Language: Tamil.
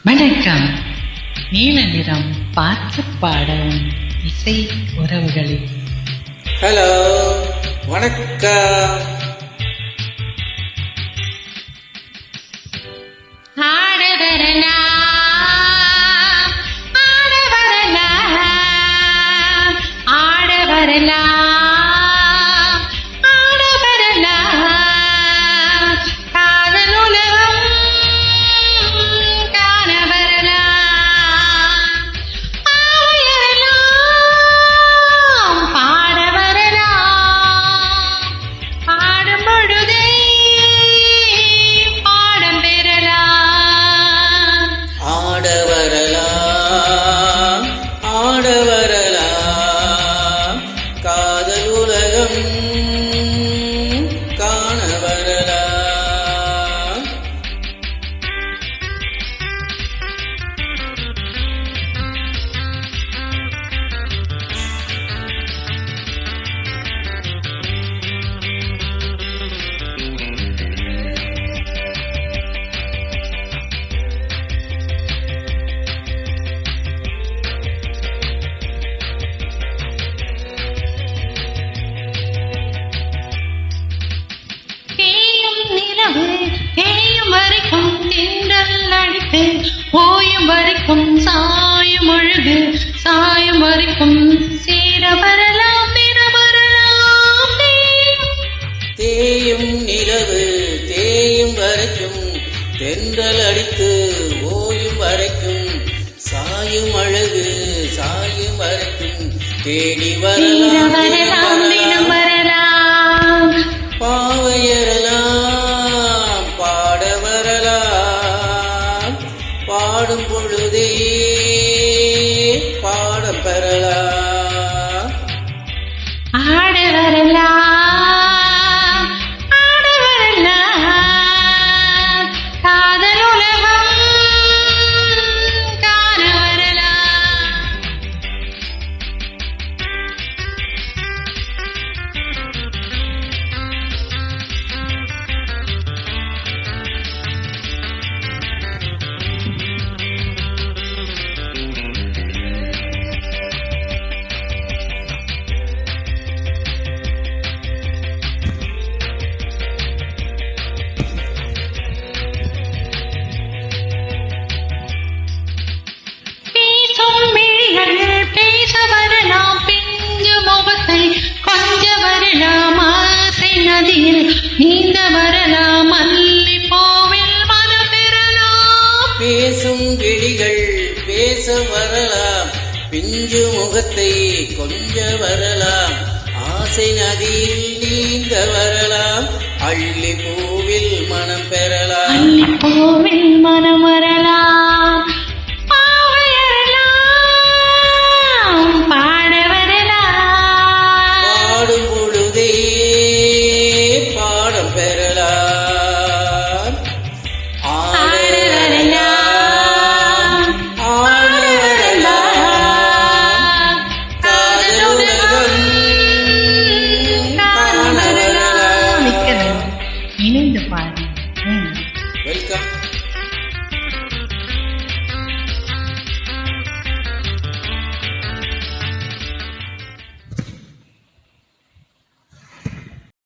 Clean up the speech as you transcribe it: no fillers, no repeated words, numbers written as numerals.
வணக்கம். நீல நிறம் பார்த்து பாடும் இசை உறவுகளே. ஹலோ, வணக்கம். ஆட வரலாம், ஆட வரலாம், ஆட வரலாம், ஆட வரலாம், காதல் உலகம் காண வரலாம், ஆவையெல்லாம் பாட வரலாம், பாடும் பொழுதே பாடம் பெறலாம். ஆட வரலாம், ஆட வரலாம், காதல் உலகம் காண வரலாம். தேயும் நிலவு தேயும் வரைக்கும் தென்றல் அடித்து ஓயும் வரைக்கும் சாயும் ஒழுகு சாயும் வரைக்கும் சேர வரலாம் பெற வரலாம். தேயும் நிலவு தேயும் வரைக்கும் தென்றல் அடித்து ஓயும் வரைக்கும் சாயும் அழகு சாயும் வரைக்கும் தேடி வரலாம் வரலாம் தினம் வரலாம். பாவையறலாம் பாட வரலாம், பாடும் பொழுதே பாடம் பெறலாம். ஆட வரலாம், ஆட வரலாம், காதல் உலகம் காண வரலாம். பேசும் விழிகள் பேச வரலாம், பிஞ்சு முகத்தை கொஞ்ச வரலாம், ஆசை நதியில் நீந்த வரலாம், மல்லி பூவில் மனம் பெறலாம். பேசும் விழிகள் பேச வரலாம், பிஞ்சு முகத்தை கொஞ்ச வரலாம், ஆசை நதியில் நீந்த வரலாம், அள்ளி பூவில் மனம் பெறலாம். மல்லி பூவில் மனம் வரலாம், பாவையறலாம் பாட வரலாம். பாடும் பொழுதே பாடம் பெறலாம். ஆட வரலாம், ஆட வரலாம், காதல் உலகம் காண வரலாம். இணைந்து பாடு. வெல்கம்.